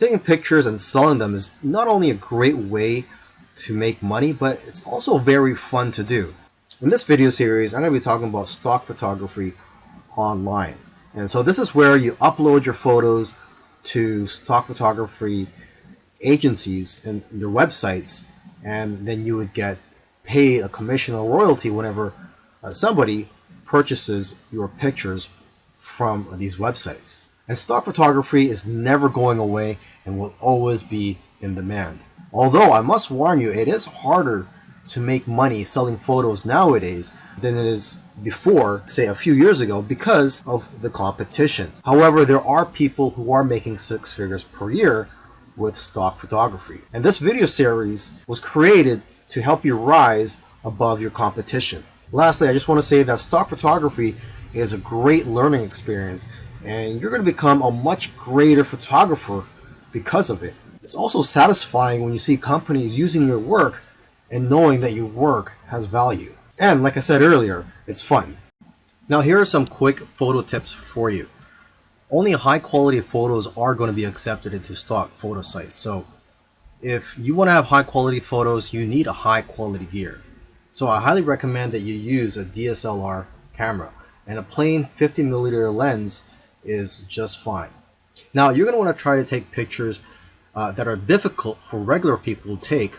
Taking pictures and selling them is not only a great way to make money, but it's also very fun to do. In this video series, I'm going to be talking about stock photography online. And so this is where you upload your photos to stock photography agencies and their websites, and then you would get paid a commission or royalty whenever somebody purchases your pictures from these websites. And stock photography is never going away and will always be in demand. Although I must warn you, it is harder to make money selling photos nowadays than it is before, say a few years ago, because of the competition. However, there are people who are making six figures per year with stock photography. And this video series was created to help you rise above your competition. Lastly, I just want to say that stock photography is a great learning experience, and you're going to become a much greater photographer because of it. It's also satisfying when you see companies using your work and knowing that your work has value. And like I said earlier, it's fun. Now here are some quick photo tips for you. Only high quality photos are going to be accepted into stock photo sites. So if you want to have high quality photos, you need a high quality gear. So I highly recommend that you use a DSLR camera, and a plain 50mm lens is just fine. Now you're going to want to try to take pictures that are difficult for regular people to take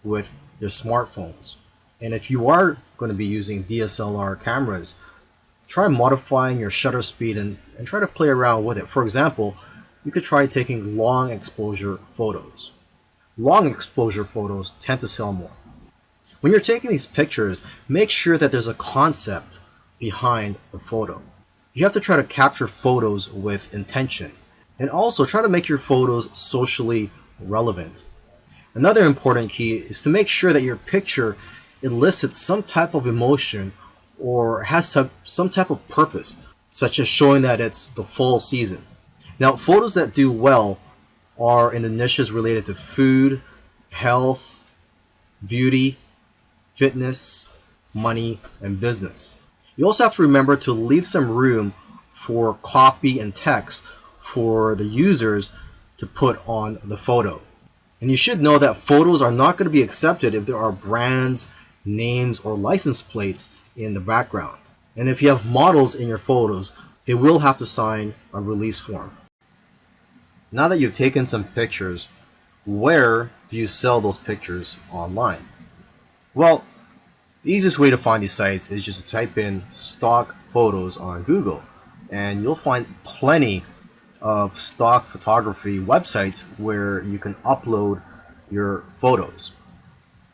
with their smartphones. And if you are going to be using DSLR cameras, try modifying your shutter speed and try to play around with it. For example, you could try taking long exposure photos. Long exposure photos tend to sell more. When you're taking these pictures, make sure that there's a concept behind the photo. You have to try to capture photos with intention, and also try to make your photos socially relevant. Another important key is to make sure that your picture elicits some type of emotion or has some type of purpose, such as showing that it's the fall season. Now, photos that do well are in the niches related to food, health, beauty, fitness, money, and business. You also have to remember to leave some room for copy and text for the users to put on the photo. And you should know that photos are not going to be accepted if there are brands, names, or license plates in the background. And if you have models in your photos, they will have to sign a release form. Now that you've taken some pictures, where do you sell those pictures online? Well, the easiest way to find these sites is just to type in stock photos on Google, and you'll find plenty of stock photography websites where you can upload your photos.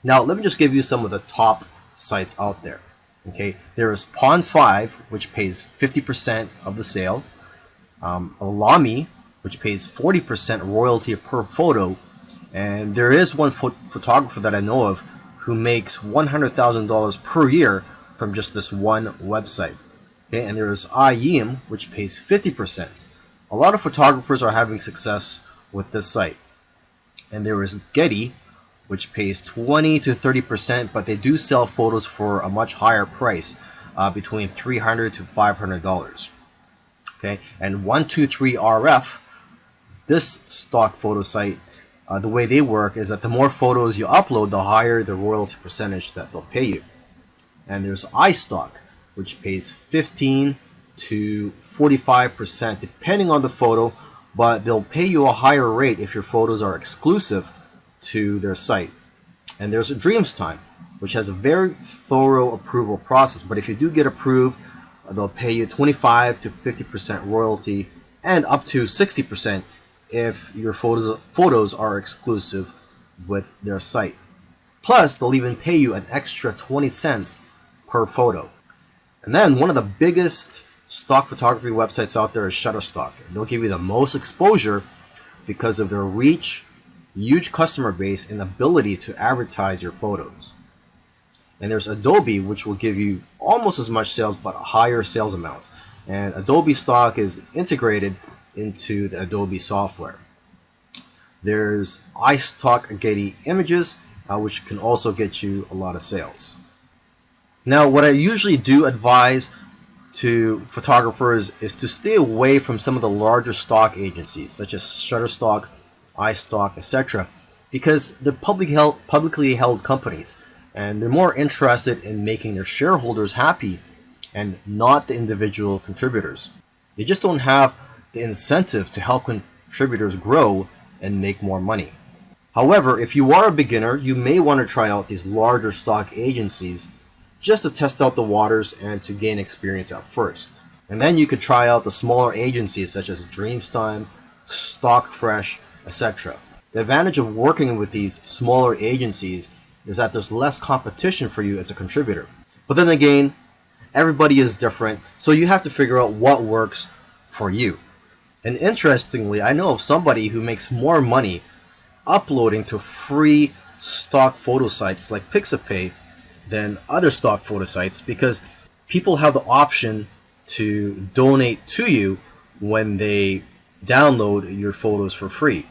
Now, let me just give you some of the top sites out there. Okay, there is Pond5, which pays 50% of the sale. Alamy, which pays 40% royalty per photo, and there is one photographer that I know of who makes $100,000 per year from just this one website. Okay, and there's iYeem, which pays 50%. A lot of photographers are having success with this site. And there is Getty, which pays 20 to 30%, but they do sell photos for a much higher price, between $300 to $500. Okay, and 123RF, this stock photo site, the way they work is that the more photos you upload, the higher the royalty percentage that they'll pay you. And there's iStock, which pays 15 to 45% depending on the photo, but they'll pay you a higher rate if your photos are exclusive to their site. And there's Dreamstime, which has a very thorough approval process, but if you do get approved, they'll pay you 25 to 50% royalty and up to 60% if your photos are exclusive with their site. Plus, they'll even pay you an extra 20 cents per photo. And then one of the biggest stock photography websites out there is Shutterstock. They'll give you the most exposure because of their reach, huge customer base, and ability to advertise your photos. And there's Adobe, which will give you almost as much sales but higher sales amounts. And Adobe stock is integrated into the Adobe software. There's iStock Getty Images, which can also get you a lot of sales. Now, what I usually do advise to photographers is to stay away from some of the larger stock agencies such as Shutterstock, iStock, etc. Because they're publicly held companies, and they're more interested in making their shareholders happy and not the individual contributors. They just don't have the incentive to help contributors grow and make more money. However, if you are a beginner, you may want to try out these larger stock agencies just to test out the waters and to gain experience at first. And then you could try out the smaller agencies such as Dreamstime, StockFresh, etc. The advantage of working with these smaller agencies is that there's less competition for you as a contributor. But then again, everybody is different, so you have to figure out what works for you. And interestingly, I know of somebody who makes more money uploading to free stock photo sites like Pixabay than other stock photo sites, because people have the option to donate to you when they download your photos for free.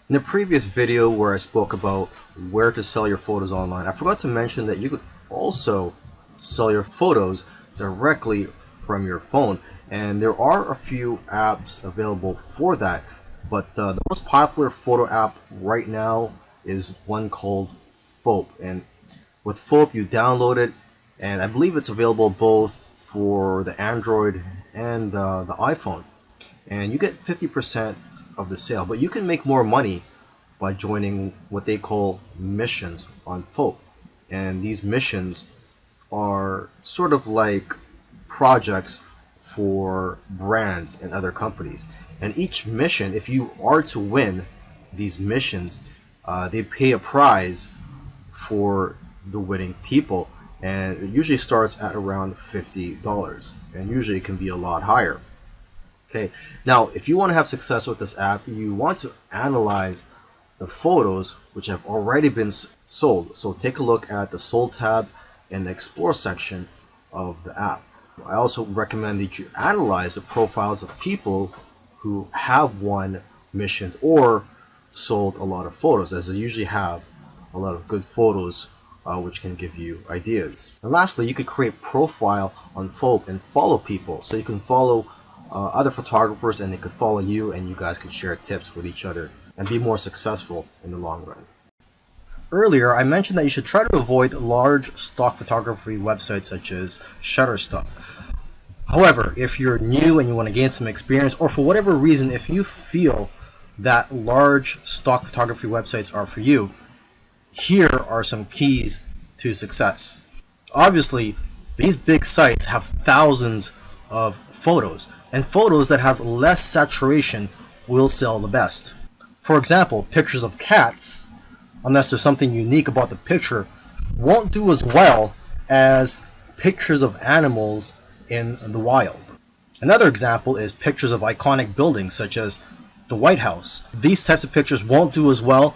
In the previous video where I spoke about where to sell your photos online, I forgot to mention that you could also sell your photos directly from your phone, and there are a few apps available for that, but the most popular photo app right now is one called Foap. And with Foap, you download it, and I believe it's available both for the Android and the iPhone, and you get 50% of the sale. But you can make more money by joining what they call missions on Foap, and these missions are sort of like projects for brands and other companies. And each mission, if you are to win these missions, they pay a prize for the winning people, and it usually starts at around $50, and usually it can be a lot higher. Okay, now if you want to have success with this app, you want to analyze the photos which have already been sold. So take a look at the sold tab in the explore section of the app. I also recommend that you analyze the profiles of people who have won missions or sold a lot of photos, as they usually have a lot of good photos which can give you ideas. And lastly, you could create a profile on Foap and follow people. So you can follow other photographers, and they could follow you, and you guys can share tips with each other and be more successful in the long run. Earlier, I mentioned that you should try to avoid large stock photography websites such as Shutterstock. However, if you're new and you want to gain some experience, or for whatever reason, if you feel that large stock photography websites are for you, here are some keys to success. Obviously, these big sites have thousands of photos, and photos that have less saturation will sell the best. For example, pictures of cats, unless there's something unique about the picture, won't do as well as pictures of animals in the wild. Another example is pictures of iconic buildings such as the White House. These types of pictures won't do as well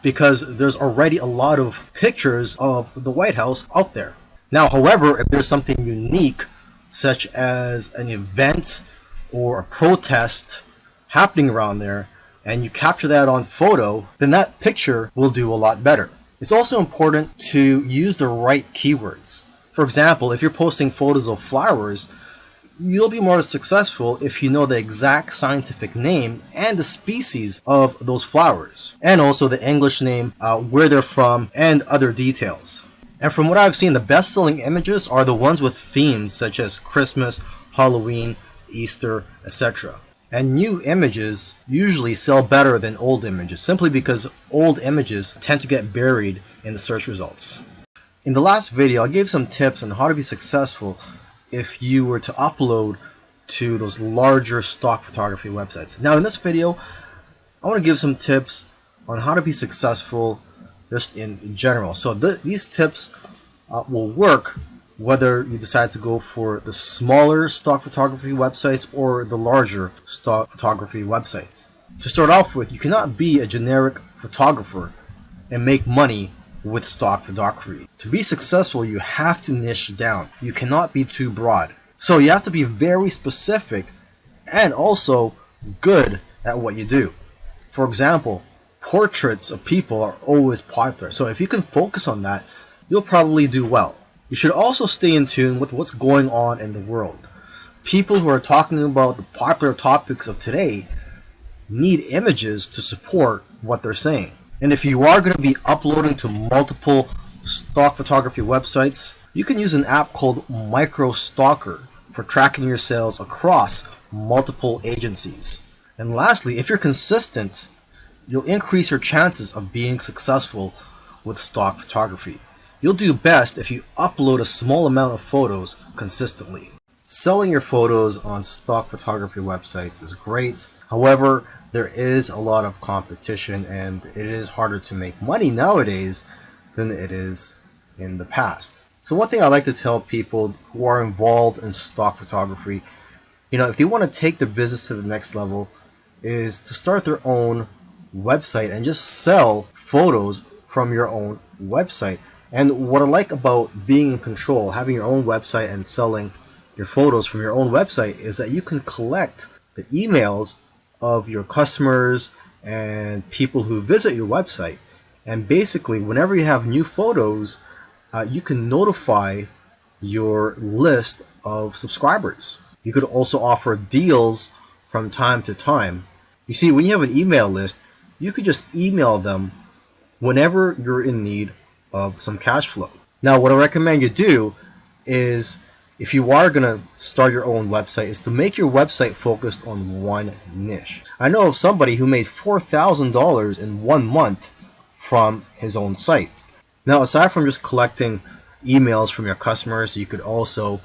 because there's already a lot of pictures of the White House out there. Now, however, if there's something unique such as an event or a protest happening around there, and you capture that on photo, then that picture will do a lot better. It's also important to use the right keywords. For example, if you're posting photos of flowers, you'll be more successful if you know the exact scientific name and the species of those flowers, and also the English name, where they're from, and other details. And from what I've seen, the best-selling images are the ones with themes such as Christmas, Halloween, Easter, etc. And new images usually sell better than old images, simply because old images tend to get buried in the search results. In the last video, I gave some tips on how to be successful if you were to upload to those larger stock photography websites. Now in this video, I want to give some tips on how to be successful just in general. So these tips will work whether you decide to go for the smaller stock photography websites or the larger stock photography websites. To start off with, you cannot be a generic photographer and make money with stock photography. To be successful, you have to niche down. You cannot be too broad. So you have to be very specific and also good at what you do. For example, portraits of people are always popular. So if you can focus on that, you'll probably do well. You should also stay in tune with what's going on in the world. People who are talking about the popular topics of today need images to support what they're saying. And if you are going to be uploading to multiple stock photography websites, you can use an app called MicroStalker for tracking your sales across multiple agencies. And lastly, if you're consistent, you'll increase your chances of being successful with stock photography. You'll do best if you upload a small amount of photos consistently. Selling your photos on stock photography websites is great. However, there is a lot of competition and it is harder to make money nowadays than it is in the past. So one thing I like to tell people who are involved in stock photography, if they want to take their business to the next level, is to start their own website and just sell photos from your own website. And what I like about being in control, having your own website and selling your photos from your own website, is that you can collect the emails of your customers and people who visit your website. And basically, whenever you have new photos, you can notify your list of subscribers. You could also offer deals from time to time. You see, when you have an email list, you could just email them whenever you're in need of some cash flow. Now, what I recommend you do is, if you are going to start your own website, is to make your website focused on one niche. I know of somebody who made $4,000 in 1 month from his own site. Now, aside from just collecting emails from your customers, you could also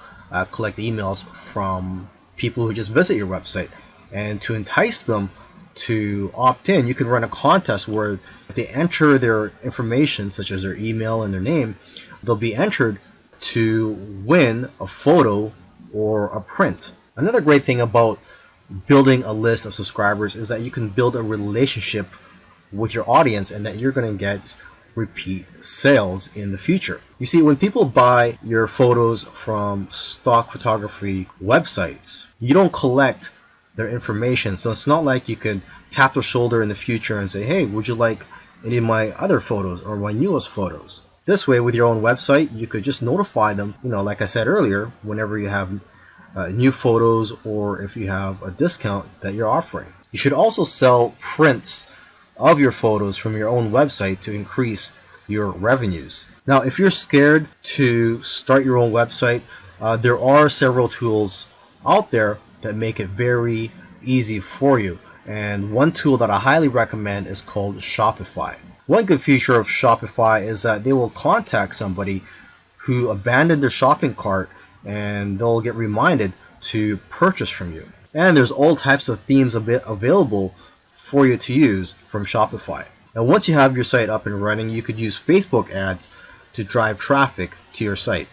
collect emails from people who just visit your website. And to entice them to opt in, you could run a contest where if they enter their information, such as their email and their name, they'll be entered to win a photo or a print. Another great thing about building a list of subscribers is that you can build a relationship with your audience and that you're going to get repeat sales in the future. You see, when people buy your photos from stock photography websites, you don't collect their information. So it's not like you could tap their shoulder in the future and say, hey, would you like any of my other photos or my newest photos? This way, with your own website, you could just notify them, like I said earlier, whenever you have new photos or if you have a discount that you're offering. You should also sell prints of your photos from your own website to increase your revenues. Now, if you're scared to start your own website, there are several tools out there that make it very easy for you. And one tool that I highly recommend is called Shopify. One good feature of Shopify is that they will contact somebody who abandoned their shopping cart and they'll get reminded to purchase from you. And there's all types of themes available for you to use from Shopify. Now, once you have your site up and running, you could use Facebook ads to drive traffic to your site.